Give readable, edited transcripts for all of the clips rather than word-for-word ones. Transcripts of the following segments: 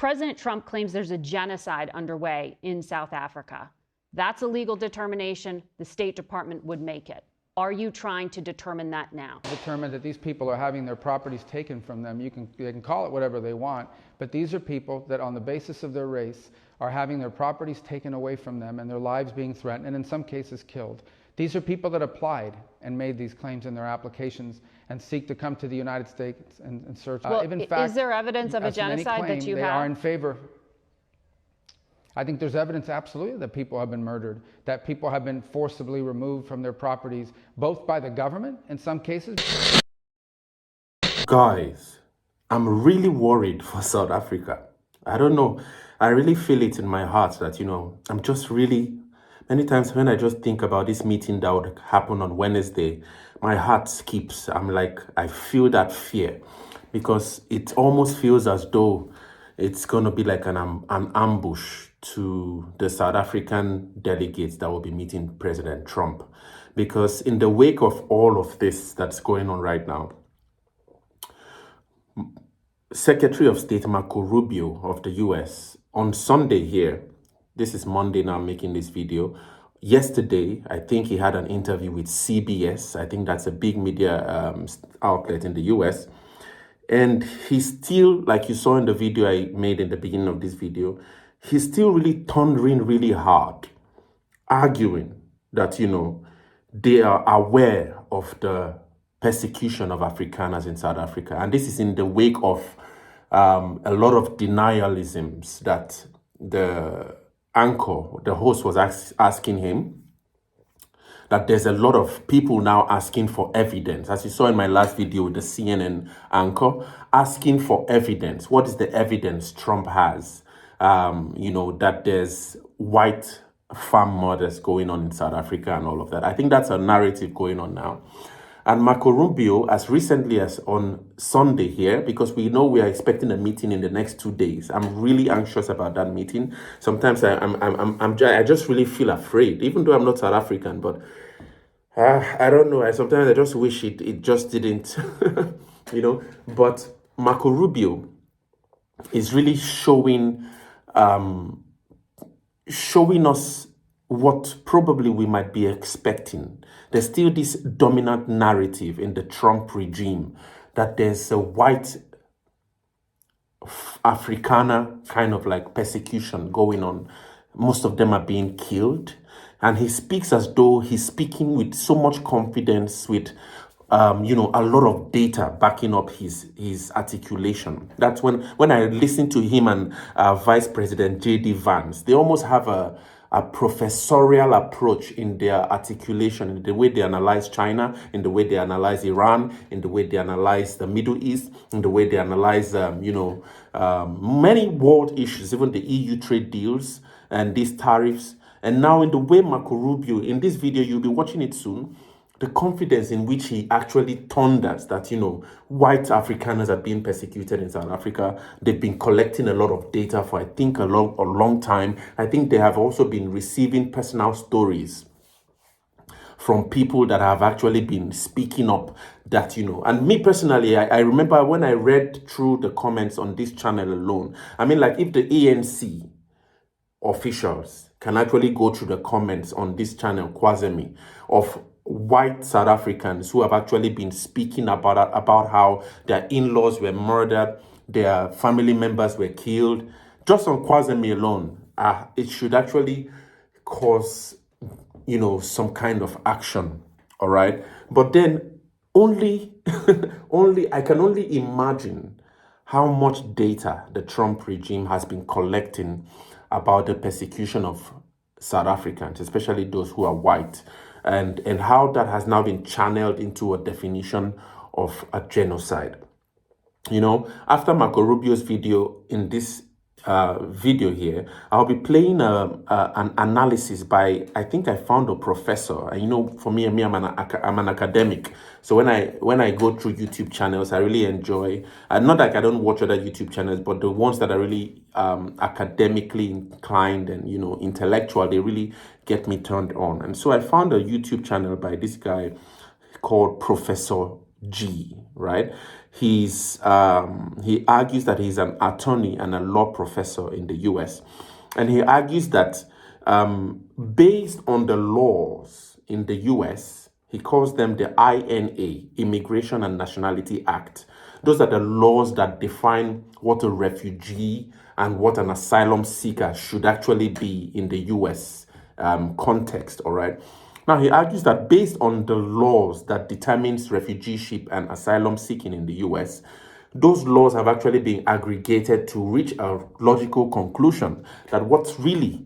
President Trump claims there's a genocide underway in South Africa. That's a legal determination. The State Department would make it. Are you trying to determine that now? Determine that these people are having their properties taken from them. They can call it whatever they want, but these are people that on the basis of their race are having their properties taken away from them and their lives being threatened and in some cases killed. These are people that applied and made these claims in their applications and seek to come to the United States and search. Well, in fact, is there evidence of a genocide that you have? They are in favor. I think there's evidence absolutely that people have been murdered, that people have been forcibly removed from their properties, both by the government in some cases. Guys, I'm really worried for South Africa. I don't know. I really feel it in my heart that, I'm just really, many times when I just think about this meeting that would happen on Wednesday, my heart skips. I'm like, I feel that fear because it almost feels as though it's going to be like an ambush to the South African delegates that will be meeting President Trump. Because in the wake of all of this that's going on right now, Secretary of State Marco Rubio of the US on Sunday here, this is Monday now I'm making this video, yesterday I think he had an interview with CBS. I think that's a big media outlet in the US. And he's still, like you saw in the video I made in the beginning of this video, he's still really thundering really hard, arguing that, they are aware of the persecution of Afrikaners in South Africa. And this is in the wake of a lot of denialisms that the anchor, the host was asking him, that there's a lot of people now asking for evidence. As you saw in my last video with the CNN anchor, asking for evidence. What is the evidence Trump has? That there's white farm murders going on in South Africa and all of that. I think that's a narrative going on now. And Marco Rubio, as recently as on Sunday here, because we know we are expecting a meeting in the next 2 days. I'm really anxious about that meeting. Sometimes I just really feel afraid, even though I'm not South African, but I don't know. Sometimes I just wish it just didn't, But Marco Rubio is really showing us what probably we might be expecting. There's still this dominant narrative in the Trump regime that there's a white Afrikaner kind of like persecution going on. Most of them are being killed. And he speaks as though he's speaking with so much confidence, with a lot of data backing up his articulation. That's when I listen to him and Vice President J.D. Vance, they almost have a professorial approach in their articulation, in the way they analyze China, in the way they analyze Iran, in the way they analyze the Middle East, in the way they analyze, many world issues, even the EU trade deals and these tariffs. And now in the way Marco Rubio, in this video, you'll be watching it soon, the confidence in which he actually thunders that, white Afrikaners are being persecuted in South Africa. They've been collecting a lot of data for, I think, a long time. I think they have also been receiving personal stories from people that have actually been speaking up that, and me personally, I remember when I read through the comments on this channel alone, I mean, like if the ANC officials can actually go through the comments on this channel, Kwazemi, of white South Africans who have actually been speaking about how their in-laws were murdered, their family members were killed, just on Kwazemi alone, it should actually cause, some kind of action, all right? But then I can only imagine how much data the Trump regime has been collecting about the persecution of South Africans, especially those who are white, and how that has now been channeled into a definition of a genocide. After Marco Rubio's video, in this video here, I'll be playing an analysis by, I think I found a professor. And for me, I'm an academic. So when I go through YouTube channels, I really enjoy, not like I don't watch other YouTube channels, but the ones that are really academically inclined and, intellectual, they really get me turned on. And so I found a YouTube channel by this guy called Professor right? He argues that he's an attorney and a law professor in the US. And he argues that based on the laws in the US, he calls them the INA, Immigration and Nationality Act. Those are the laws that define what a refugee and what an asylum seeker should actually be in the US context, all right? Now, he argues that based on the laws that determines refugeeship and asylum seeking in the US, those laws have actually been aggregated to reach a logical conclusion that what's really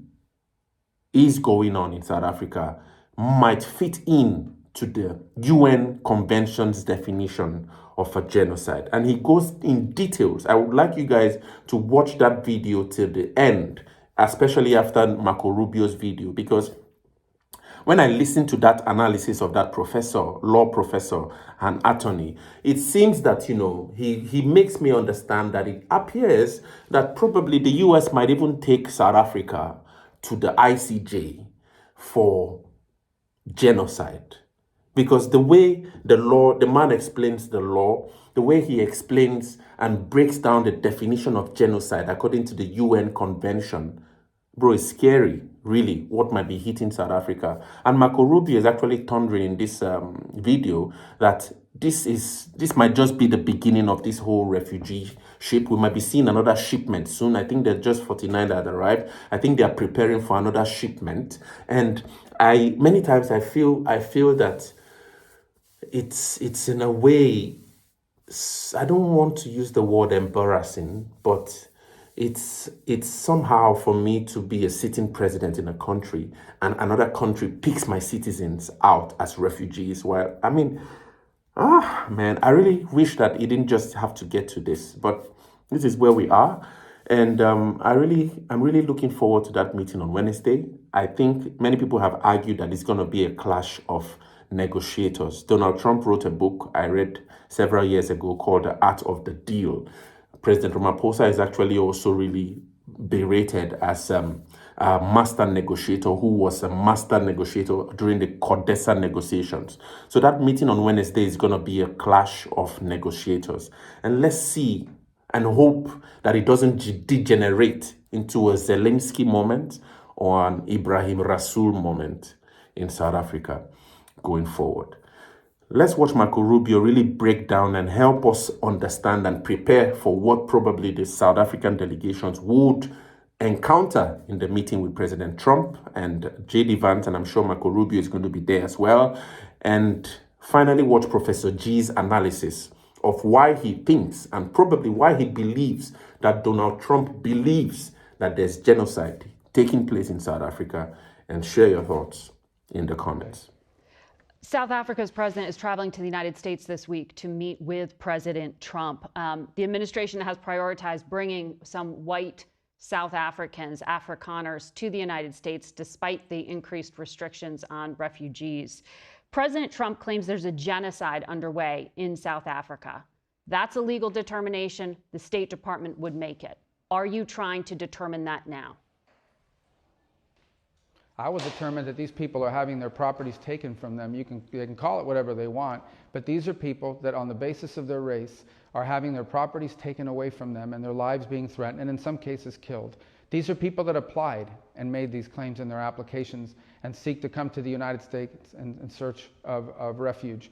is going on in South Africa might fit in to the UN Convention's definition of a genocide. And he goes in details. I would like you guys to watch that video till the end, especially after Marco Rubio's video, because when I listen to that analysis of that professor, law professor and attorney, it seems that, he makes me understand that it appears that probably the US might even take South Africa to the ICJ for genocide. Because the way the man explains the law, the way he explains and breaks down the definition of genocide according to the UN Convention, bro, it's scary, really, what might be hitting South Africa. And Marco Rubio is actually thundering in this video that this might just be the beginning of this whole refugee ship. We might be seeing another shipment soon. I think there's just 49 that arrived. I think they are preparing for another shipment. And many times I feel that it's in a way, I don't want to use the word embarrassing, but it's somehow for me to be a sitting president in a country and another country picks my citizens out as refugees. Well, I mean, man, I really wish that it didn't just have to get to this, but this is where we are. And I'm really looking forward to that meeting on Wednesday. I think many people have argued that it's going to be a clash of negotiators. Donald Trump wrote a book I read several years ago called The Art of the Deal. President Ramaphosa is actually also really berated as a master negotiator who was a master negotiator during the Codesa negotiations. So that meeting on Wednesday is going to be a clash of negotiators. And let's see and hope that it doesn't degenerate into a Zelensky moment or an Ibrahim Rasool moment in South Africa going forward. Let's watch Marco Rubio really break down and help us understand and prepare for what probably the South African delegations would encounter in the meeting with President Trump and J.D. Vance, and I'm sure Marco Rubio is going to be there as well. And finally, watch Professor G's analysis of why he thinks and probably why he believes that Donald Trump believes that there's genocide taking place in South Africa, and share your thoughts in the comments. South Africa's president is traveling to the United States this week to meet with President Trump. The administration has prioritized bringing some white South Africans, Afrikaners, to the United States despite the increased restrictions on refugees. President Trump claims there's a genocide underway in South Africa. That's a legal determination. The State Department would make it. Are you trying to determine that now? I will determine that these people are having their properties taken from them. They can call it whatever they want, but these are people that on the basis of their race are having their properties taken away from them and their lives being threatened and in some cases killed. These are people that applied and made these claims in their applications and seek to come to the United States in search of refuge.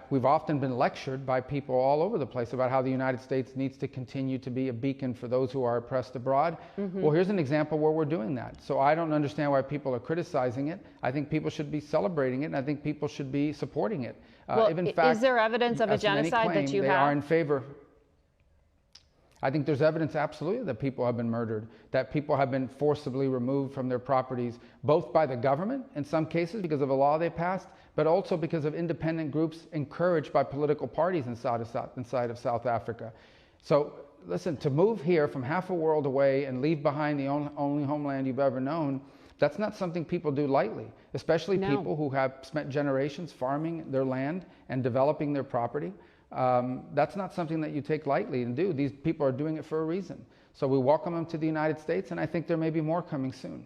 We've often been lectured by people all over the place about how the United States needs to continue to be a beacon for those who are oppressed abroad. Well, here's an example where we're doing that. So I don't understand why people are criticizing it. I think people should be celebrating it, and I think people should be supporting it. Well, in fact, is there evidence of a genocide that you they have? are in favor. I think there's evidence absolutely that people have been murdered, that people have been forcibly removed from their properties, both by the government in some cases because of a law they passed, but also because of independent groups encouraged by political parties inside of South Africa. So listen, to move here from half a world away and leave behind the only homeland you've ever known, that's not something people do lightly, especially people who have spent generations farming their land and developing their property. That's not something that you take lightly and do. These people are doing it for a reason. So we welcome them to the United States, and I think there may be more coming soon.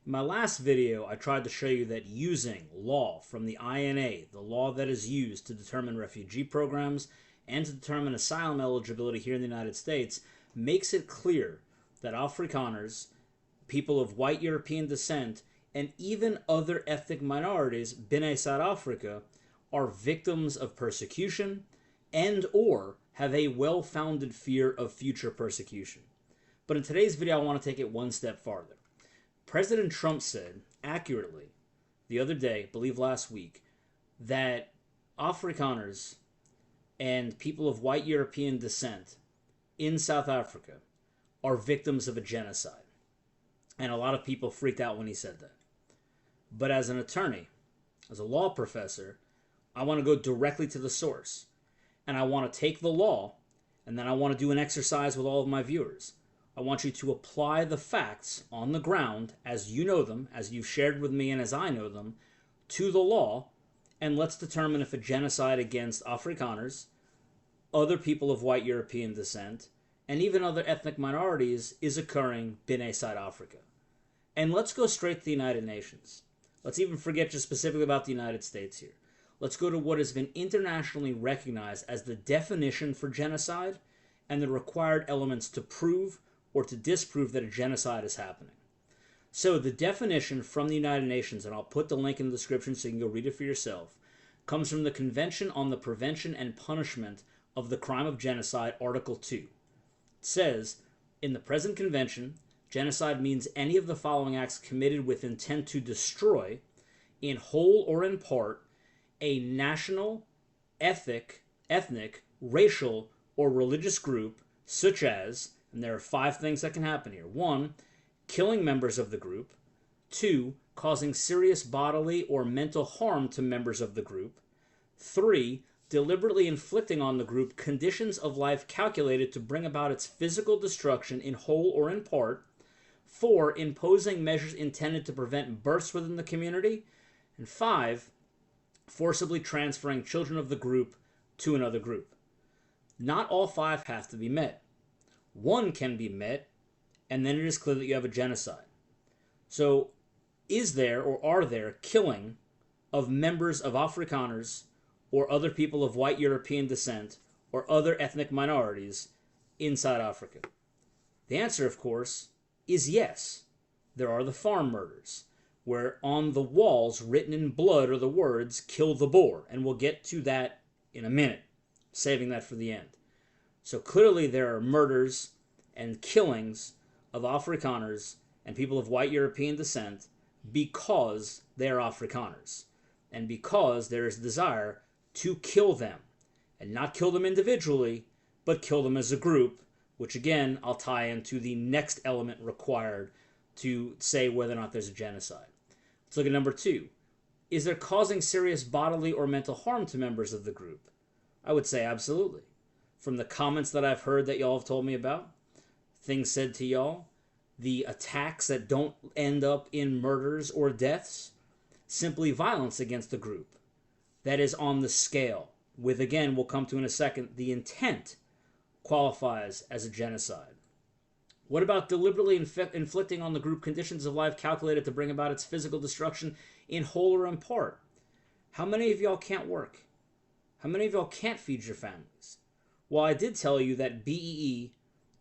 In my last video, I tried to show you that using law from the INA, the law that is used to determine refugee programs and to determine asylum eligibility here in the United States, makes it clear that Afrikaners, people of white European descent, and even other ethnic minorities, B'nai South Africa, are victims of persecution and or have a well-founded fear of future persecution. But in today's video, I want to take it one step farther. President Trump said, accurately, the other day, I believe last week, that Afrikaners and people of white European descent in South Africa are victims of a genocide. And a lot of people freaked out when he said that. But as an attorney, as a law professor, I want to go directly to the source. And I want to take the law, and then I want to do an exercise with all of my viewers. I want you to apply the facts on the ground as you know them, as you've shared with me and as I know them, to the law, and let's determine if a genocide against Afrikaners, other people of white European descent, and even other ethnic minorities is occurring B'nai South Africa. And let's go straight to the United Nations. Let's even forget just specifically about the United States here. Let's go to what has been internationally recognized as the definition for genocide and the required elements to prove or to disprove that a genocide is happening. So the definition from the United Nations, and I'll put the link in the description so you can go read it for yourself, comes from the Convention on the Prevention and Punishment of the Crime of Genocide, Article 2. It says, in the present convention, genocide means any of the following acts committed with intent to destroy, in whole or in part, a national, ethnic, racial, or religious group, such as, and there are 5 things that can happen here. 1, killing members of the group. 2, causing serious bodily or mental harm to members of the group. 3, deliberately inflicting on the group conditions of life calculated to bring about its physical destruction in whole or in part. 4, imposing measures intended to prevent births within the community. And 5, forcibly transferring children of the group to another group. Not all 5 have to be met. 1 can be met, and then it is clear that you have a genocide. So, is there or are there killing of members of Afrikaners or other people of white European descent or other ethnic minorities in South Africa? The answer, of course, is yes. There are the farm murders, where on the walls, written in blood, are the words, "Kill the Boer," and we'll get to that in a minute, saving that for the end. So clearly there are murders and killings of Afrikaners and people of white European descent because they are Afrikaners, and because there is a desire to kill them, and not kill them individually, but kill them as a group, which again, I'll tie into the next element required to say whether or not there's a genocide. Let's look at number 2. Is there causing serious bodily or mental harm to members of the group? I would say absolutely. From the comments that I've heard that y'all have told me about, things said to y'all, the attacks that don't end up in murders or deaths, simply violence against the group. That is on the scale, with, again, we'll come to in a second, the intent qualifies as a genocide. What about deliberately inflicting on the group conditions of life calculated to bring about its physical destruction in whole or in part? How many of y'all can't work? How many of y'all can't feed your families? Well, I did tell you that BEE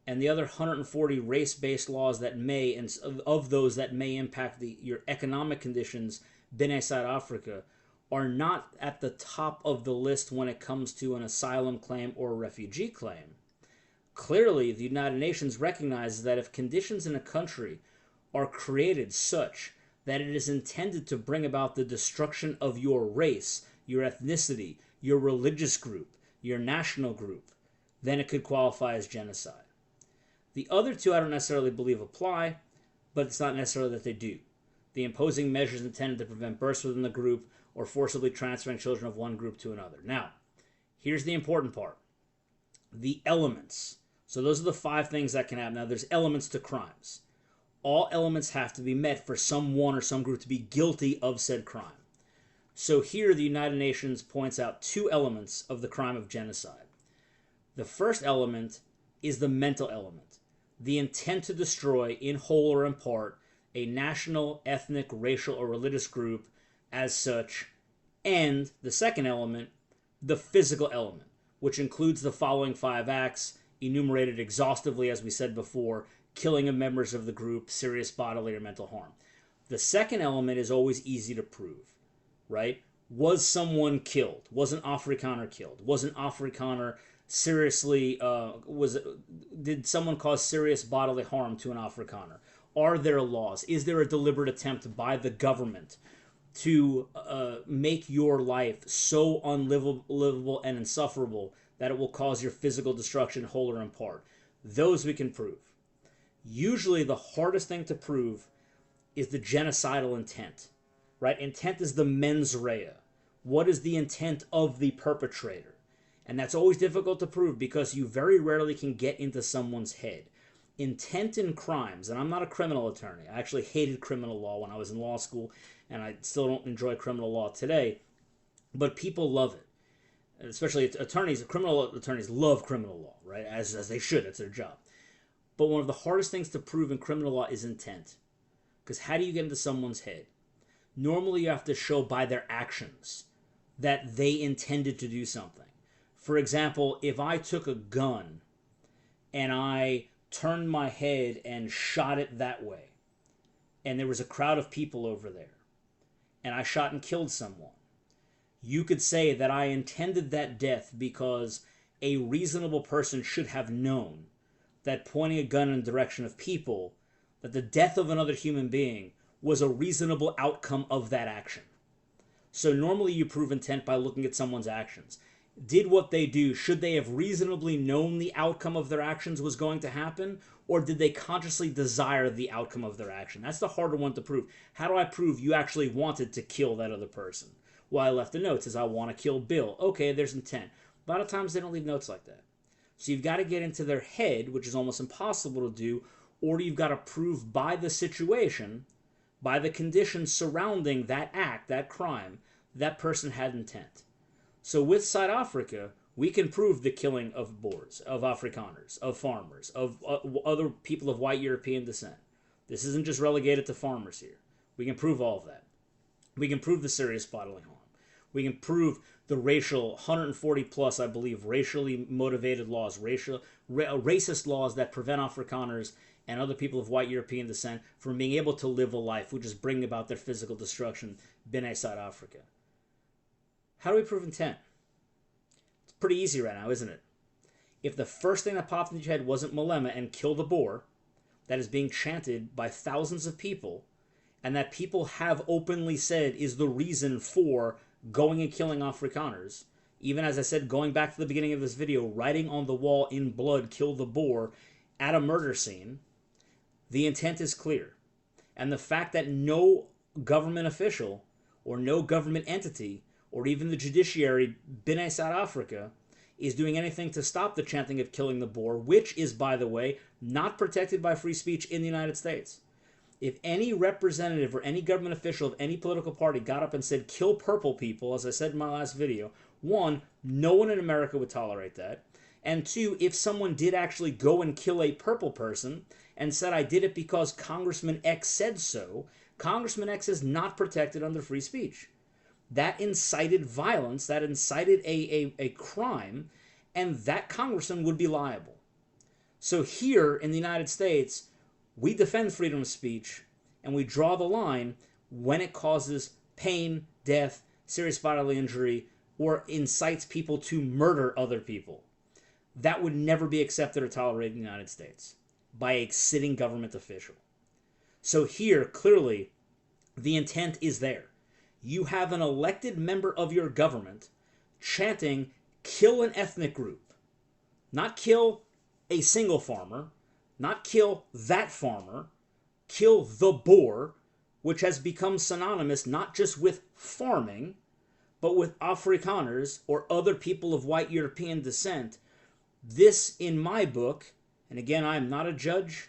and the other 140 race-based laws that may, and of those that may impact your economic conditions, B'nai South Africa, are not at the top of the list when it comes to an asylum claim or a refugee claim. Clearly, the United Nations recognizes that if conditions in a country are created such that it is intended to bring about the destruction of your race, your ethnicity, your religious group, your national group, then it could qualify as genocide. The other 2 I don't necessarily believe apply, but it's not necessarily that they do. The imposing measures intended to prevent births within the group or forcibly transferring children of one group to another. Now, here's the important part. The elements. So those are the 5 things that can happen. Now, there's elements to crimes. All elements have to be met for someone or some group to be guilty of said crime. So here the United Nations points out 2 elements of the crime of genocide. The first element is the mental element, the intent to destroy in whole or in part a national, ethnic, racial, or religious group as such, and the second element, the physical element, which includes the following 5 acts enumerated exhaustively, as we said before: killing of members of the group, serious bodily or mental harm. The second element is always easy to prove, right? Was someone killed? Was an Afrikaner killed? Was an Afrikaner seriously, did someone cause serious bodily harm to an Afrikaner? Are there laws? Is there a deliberate attempt by the government to make your life so unlivable and insufferable that it will cause your physical destruction, whole or in part? Those we can prove. Usually the hardest thing to prove is the genocidal intent, right? Intent is the mens rea. What is the intent of the perpetrator? And that's always difficult to prove because you very rarely can get into someone's head. Intent in crimes, and I'm not a criminal attorney. I actually hated criminal law when I was in law school, and I still don't enjoy criminal law today, but people love it. Especially attorneys, criminal attorneys love criminal law, right? As they should, it's their job. But one of the hardest things to prove in criminal law is intent. Because how do you get into someone's head? Normally you have to show by their actions that they intended to do something. For example, if I took a gun and I turned my head and shot it that way, and there was a crowd of people over there, and I shot and killed someone, you could say that I intended that death because a reasonable person should have known that pointing a gun in the direction of people, that the death of another human being was a reasonable outcome of that action. So normally you prove intent by looking at someone's actions. Did what they do, should they have reasonably known the outcome of their actions was going to happen, or did they consciously desire the outcome of their action? That's the harder one to prove. How do I prove you actually wanted to kill that other person? Well, I left a note, says I want to kill Bill. Okay, there's intent. A lot of times they don't leave notes like that. So you've got to get into their head, which is almost impossible to do, or you've got to prove by the situation, by the conditions surrounding that act, that crime, that person had intent. So with South Africa, we can prove the killing of Boers, of Afrikaners, of farmers, of other people of white European descent. This isn't just relegated to farmers here. We can prove all of that. We can prove the serious bodily harm. We can prove the racial, 140 plus, I believe, racially motivated laws, racist laws that prevent Afrikaners and other people of white European descent from being able to live a life, which is bringing about their physical destruction, binnen South Africa. How do we prove intent? It's pretty easy right now, isn't it? If the first thing that popped into your head wasn't Malema and kill the Boer, that is being chanted by thousands of people, and that people have openly said is the reason for going and killing Afrikaners, even as I said, going back to the beginning of this video, writing on the wall in blood, kill the Boer, at a murder scene, the intent is clear. And the fact that no government official or no government entity or even the judiciary, binnen South Africa, is doing anything to stop the chanting of killing the Boer, which is, by the way, not protected by free speech in the United States. If any representative or any government official of any political party got up and said, kill purple people, as I said in my last video, one, no one in America would tolerate that. And two, if someone did actually go and kill a purple person and said, I did it because Congressman X said so, Congressman X is not protected under free speech. That incited violence, that incited a crime, and that congressman would be liable. So here in the United States, we defend freedom of speech, and we draw the line when it causes pain, death, serious bodily injury, or incites people to murder other people. That would never be accepted or tolerated in the United States by a sitting government official. So here, clearly, the intent is there. You have an elected member of your government chanting, kill an ethnic group. Not kill a single farmer, not kill that farmer, kill the Boer, which has become synonymous not just with farming, but with Afrikaners or other people of white European descent. This, in my book, and again, I am not a judge,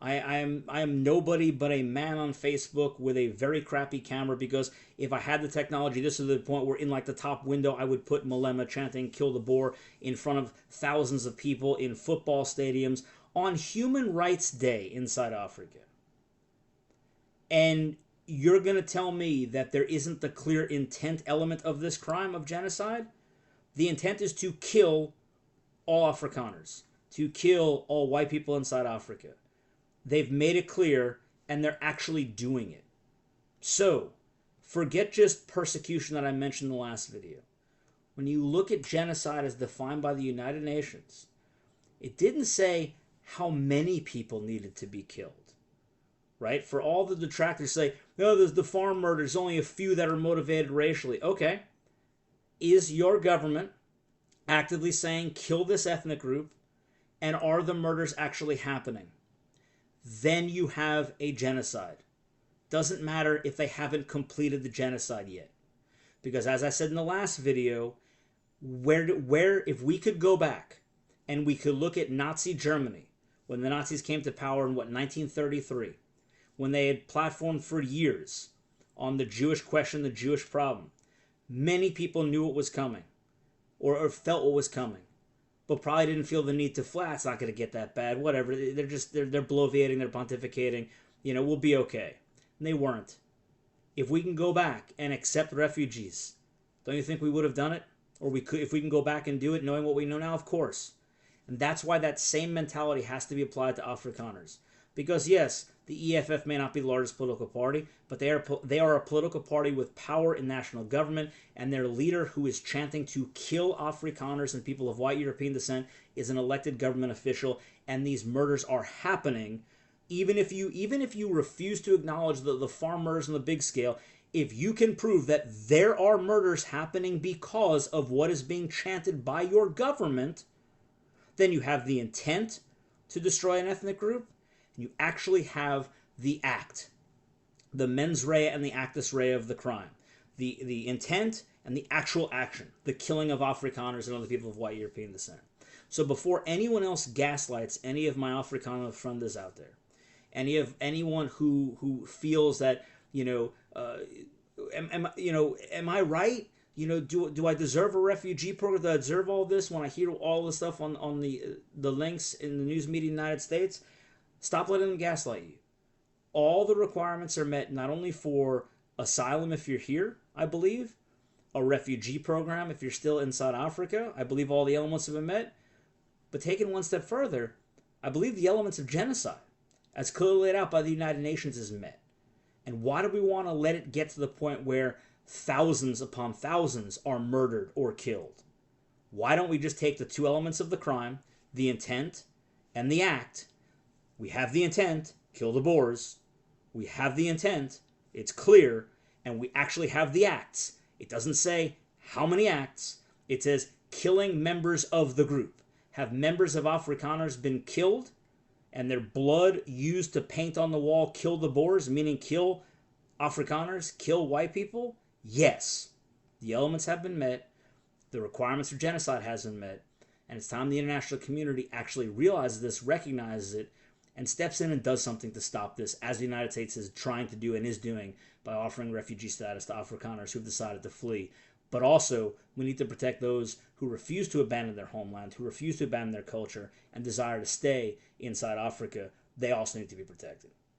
I am nobody but a man on Facebook with a very crappy camera, because if I had the technology, this is the point where in like the top window I would put Malema chanting kill the Boer in front of thousands of people in football stadiums on Human Rights Day in South Africa. And you're going to tell me that there isn't the clear intent element of this crime of genocide? The intent is to kill all Afrikaners, to kill all white people inside Africa. They've made it clear, and they're actually doing it. So, forget just persecution that I mentioned in the last video. When you look at genocide as defined by the United Nations, it didn't say how many people needed to be killed. Right? For all the detractors say, no, there's the farm murders, only a few that are motivated racially. Okay. Is your government actively saying kill this ethnic group, and are the murders actually happening? Then you have a genocide. Doesn't matter if they haven't completed the genocide yet. Because as I said in the last video, where if we could go back and we could look at Nazi Germany when the Nazis came to power in 1933, when they had platformed for years on the Jewish question, the Jewish problem, many people knew what was coming, or felt what was coming, but probably didn't feel the need to fly. It's not going to get that bad. Whatever. They're bloviating. They're pontificating. We'll be okay. And they weren't. If we can go back and accept refugees, don't you think we would have done it? Or we could, if we can go back and do it, knowing what we know now, of course. And that's why that same mentality has to be applied to Afrikaners. Because yes, the EFF may not be the largest political party, but they are a political party with power in national government, and their leader, who is chanting to kill Afrikaners and people of white European descent, is an elected government official, and these murders are happening. Even if you refuse to acknowledge the farm murders on the big scale, if you can prove that there are murders happening because of what is being chanted by your government, then you have the intent to destroy an ethnic group, and you actually have the act, the mens rea and the actus rea of the crime, the intent and the actual action, the killing of Afrikaners and other people of white European descent. So before anyone else gaslights any of my Afrikaner friends out there, anyone who feels that am I right? Do I deserve a refugee program? Do I deserve all this when I hear all the stuff on the links in the news media in the United States? Stop letting them gaslight you. All the requirements are met, not only for asylum if you're here, I believe, a refugee program if you're still inside Africa. I believe all the elements have been met. But taken one step further, I believe the elements of genocide, as clearly laid out by the United Nations, is met. And why do we want to let it get to the point where thousands upon thousands are murdered or killed? Why don't we just take the two elements of the crime, the intent and the act? We have the intent, kill the Boers. We have the intent, it's clear, and we actually have the acts. It doesn't say how many acts. It says killing members of the group. Have members of Afrikaners been killed and their blood used to paint on the wall kill the Boers, meaning kill Afrikaners, kill white people? Yes. The elements have been met. The requirements for genocide has been met. And it's time the international community actually realizes this, recognizes it, and steps in and does something to stop this, as the United States is trying to do and is doing by offering refugee status to Afrikaners who've decided to flee. But also, we need to protect those who refuse to abandon their homeland, who refuse to abandon their culture, and desire to stay inside Africa. They also need to be protected.